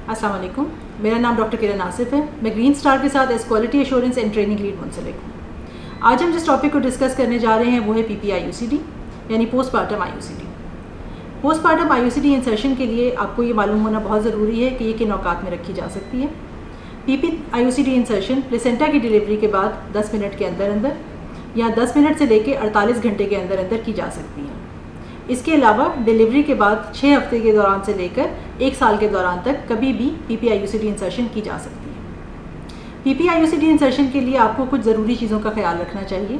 अस्सलाम वालेकुम। मेरा नाम डॉक्टर किरण आसिफ है। मैं ग्रीन स्टार के साथ as quality assurance and training lead मुंसलिक हूँ। आज हम जिस टॉपिक को डिस्कस करने जा रहे हैं वो है PPIUCD यानी postmortem IUCD। Postmortem IUCD insertion के लिए आपको ये मालूम होना बहुत ज़रूरी है कि ये किन औकात में रखी जा सकती है। PPIUCD इंसर्शन प्लेसेंटा की डिलीवरी के बाद 10 मिनट के अंदर अंदर या 10 मिनट से लेकर 48 घंटे के अंदर अंदर की जा सकती है। इसके अलावा डिलीवरी के बाद 6 हफ्ते के दौरान से लेकर 1 साल के दौरान तक कभी भी PPIUCD इंसर्शन की जा सकती है। PPIUCD इंसर्शन के लिए आपको कुछ ज़रूरी चीज़ों का ख्याल रखना चाहिए।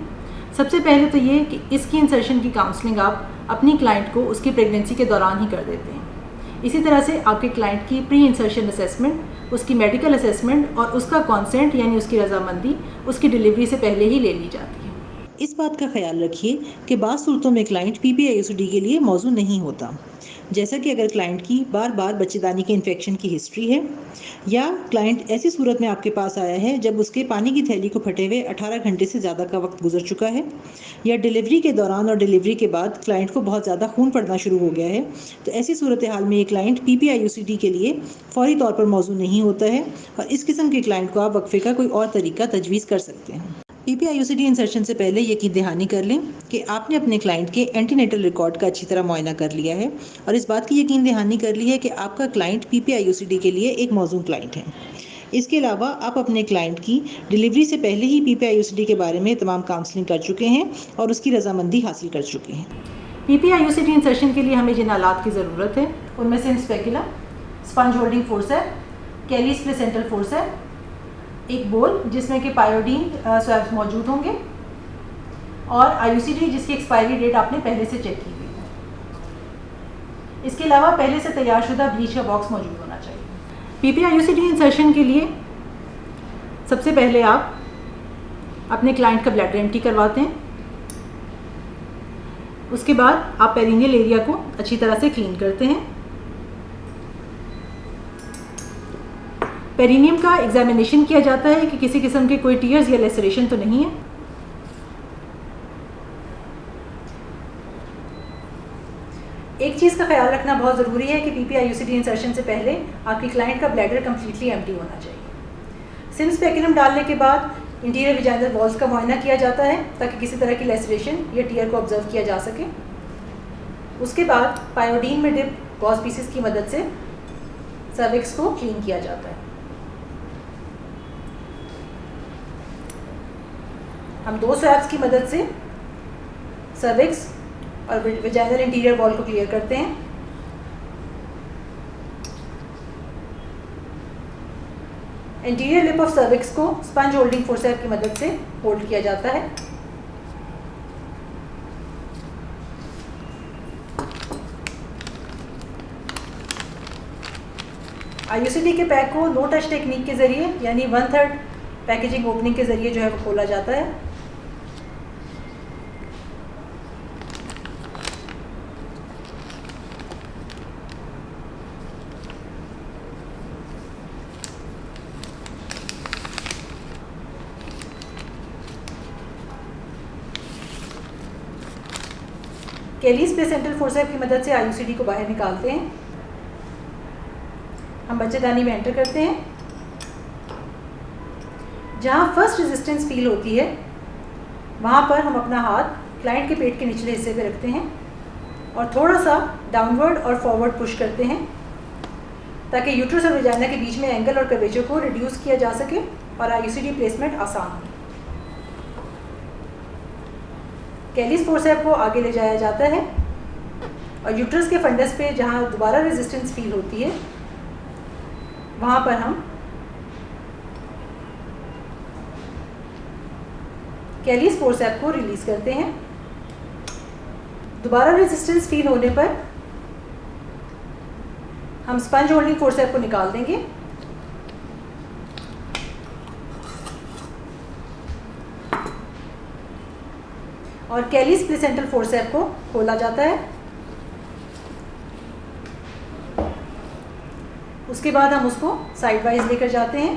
सबसे पहले तो ये कि इसकी इंसर्शन की काउंसलिंग आप अपनी क्लाइंट को उसकी प्रेगनेंसी के दौरान ही कर देते हैं। इसी तरह से आपके क्लाइंट की प्री इंसर्शन असेसमेंट, उसकी मेडिकल असेसमेंट और उसका कॉन्सेंट यानी उसकी रजामंदी उसकी डिलीवरी से पहले ही ले ली जाती है। इस बात का ख्याल रखिए कि बाज़ सूरतों में क्लाइंट PPIUCD के लिए मौजू नहीं होता, जैसा कि अगर क्लाइंट की बार बार बच्चेदानी के इन्फेक्शन की हिस्ट्री है या क्लाइंट ऐसी सूरत में आपके पास आया है जब उसके पानी की थैली को फटे हुए 18 घंटे से ज़्यादा का वक्त गुजर चुका है, या डिलीवरी के दौरान और डिलीवरी के बाद क्लाइंट को बहुत ज़्यादा खून पड़ना शुरू हो गया है। तो ऐसी सूरत हाल में ये क्लाइंट PPIUCD के लिए फौरी तौर पर मौजू नहीं होता है और इस किस्म के क्लाइंट को आप वक्फे का कोई और तरीका तजवीज़ कर सकते हैं। PPIUCD इंसर्शन से पहले यकीन दहानी कर लें कि आपने अपने क्लाइंट के एंटीनेटल रिकॉर्ड का अच्छी तरह मुआयना कर लिया है और इस बात की यकीन दहानी कर ली है कि आपका क्लाइंट PPIUCD के लिए एक मौजूद क्लाइंट है। इसके अलावा आप अपने क्लाइंट की डिलीवरी से पहले ही PPIUCD के बारे में तमाम काउंसलिंग कर चुके हैं और उसकी रजामंदी हासिल कर चुके हैं। PPIUCD इंसर्शन के लिए हमें जिन आलात की ज़रूरत है उनमें से स्पेकुला, स्पंज होल्डिंग फोर्सेप, कैलीस प्लेसेंटल फोर्सेप, एक बोल जिसमें कि पायोडीन स्वैब्स मौजूद होंगे और IUCD जिसकी एक्सपायरी डेट आपने पहले से चेक की हुई है। इसके अलावा पहले से तैयारशुदा ब्लीच का बॉक्स मौजूद होना चाहिए। PPIUCD इंसर्शन के लिए सबसे पहले आप अपने क्लाइंट का ब्लैडर एम्प्टी करवाते हैं। उसके बाद आप पेरिनियल एरिया को अच्छी तरह से क्लीन करते हैं। पेरिनियम का एग्जामिनेशन किया जाता है कि किसी किस्म के कोई टीयर्स या लेसरेशन तो नहीं है। एक चीज़ का ख्याल रखना बहुत ज़रूरी है कि PPIUCD इंसर्शन से पहले आपकी क्लाइंट का ब्लैडर कम्प्लीटली एम्प्टी होना चाहिए। सिम स्पेकुलम डालने के बाद इंटीरियर विजाइनल वॉल्स का मुआयना किया जाता है ताकि किसी तरह की लेसरेशन या टीयर को ऑब्जर्व किया जा सके। उसके बाद पायोडीन में डिप गॉज पीसेस की मदद से सर्विक्स को क्लीन किया जाता है। हम 2 स्वैब्स की मदद से सर्विक्स और विजाइनल इंटीरियर वॉल को क्लियर करते हैं। इंटीरियर लिप ऑफ सर्विक्स को स्पंज होल्डिंग फोर्सेप की मदद से होल्ड किया जाता है। IUCD के पैक को नो टच टेक्निक के ज़रिए यानी 1/3 पैकेजिंग ओपनिंग के ज़रिए जो है वो खोला जाता है। कैलीस प्लेसेंटल फोर्सेप की मदद से IUCD को बाहर निकालते हैं। हम बच्चेदानी में एंटर करते हैं। जहाँ फर्स्ट रेजिस्टेंस फील होती है वहाँ पर हम अपना हाथ क्लाइंट के पेट के निचले हिस्से पे रखते हैं और थोड़ा सा डाउनवर्ड और फॉरवर्ड पुश करते हैं ताकि यूट्रस और विजाइना के बीच में एंगल और कर्वेचर को रिड्यूस किया जा सके और IUCD प्लेसमेंट आसान हो। कैलीस फोर्सेप को आगे ले जाया जाता है और यूट्रस के फंडस पे जहाँ दोबारा रेजिस्टेंस फील होती है वहाँ पर हम कैलीस फोर्सेप को रिलीज करते हैं। दोबारा रेजिस्टेंस फील होने पर हम स्पंज होल्डिंग फोर्सेप को निकाल देंगे और कैलीस प्लेसेंटल फोर्सेप को खोला जाता है। उसके बाद हम उसको साइड वाइज लेकर जाते हैं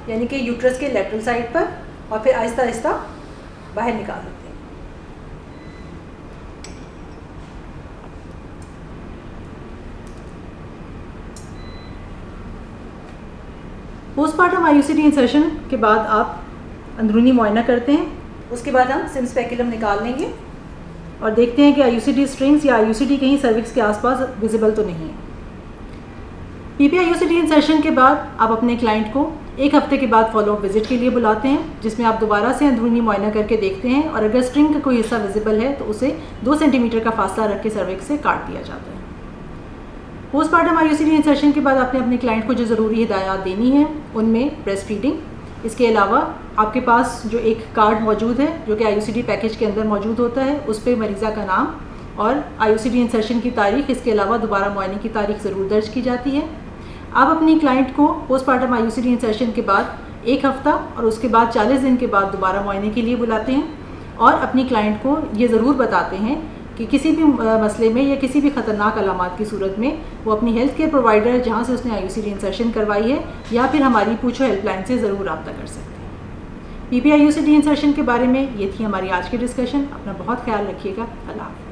यानी कि यूट्रस के लेटरल साइड पर और फिर आहिस्ता आहिस्ता बाहर निकाल देते हैं। पोस्टमार्टम आईयूसीडी इंसर्शन के बाद आप अंदरूनी मुआयना करते हैं। उसके बाद हम सिम स्पेकुलम निकाल लेंगे और देखते हैं कि आईयूसीडी स्ट्रिंग्स या आईयूसीडी कहीं सर्विक्स के आसपास विजिबल तो नहीं है। पीपीआई आईयूसीडी इंसर्शन के बाद आप अपने क्लाइंट को 1 हफ्ते के बाद फॉलोअप विजिट के लिए बुलाते हैं, जिसमें आप दोबारा से अंदरूनी मुआयना करके देखते हैं और अगर स्ट्रिंग का कोई हिस्सा विजिबल है तो उसे 2 सेंटीमीटर का फासला रख के सर्विक्स से काट दिया जाता है। पोस्टमार्टम आईयूसीडी इंसर्शन के बाद आपने अपने क्लाइंट को जो ज़रूरी हिदायत देनी है उनमें ब्रेस्ट फीडिंग, इसके अलावा आपके पास जो एक कार्ड मौजूद है जो कि आईयूसीडी पैकेज के अंदर मौजूद होता है, उस पर मरीज़ा का नाम और आईयूसीडी इंसर्शन की तारीख, इसके अलावा दोबारा मुआयने की तारीख ज़रूर दर्ज की जाती है। आप अपनी क्लाइंट को पोस्टमार्टम आईयूसीडी इंसर्शन के बाद 1 हफ्ता और उसके बाद 40 दिन के बाद दोबारा मुआयने के लिए बुलाते हैं और अपनी क्लाइंट को ये ज़रूर बताते हैं कि किसी भी मसले में या किसी भी ख़तरनाक अलामात की सूरत में वो अपनी हेल्थ केयर प्रोवाइडर जहाँ से उसने आईयूसीडी इंसर्शन करवाई है या फिर हमारी पूछो हेल्पलाइन से ज़रूर रब्ता कर सकते हैं। पीपीआई आईयूसीडी इंसर्शन के बारे में ये थी हमारी आज की डिस्कशन। अपना बहुत ख्याल रखिएगा। अल्लाह हाफ़िज़।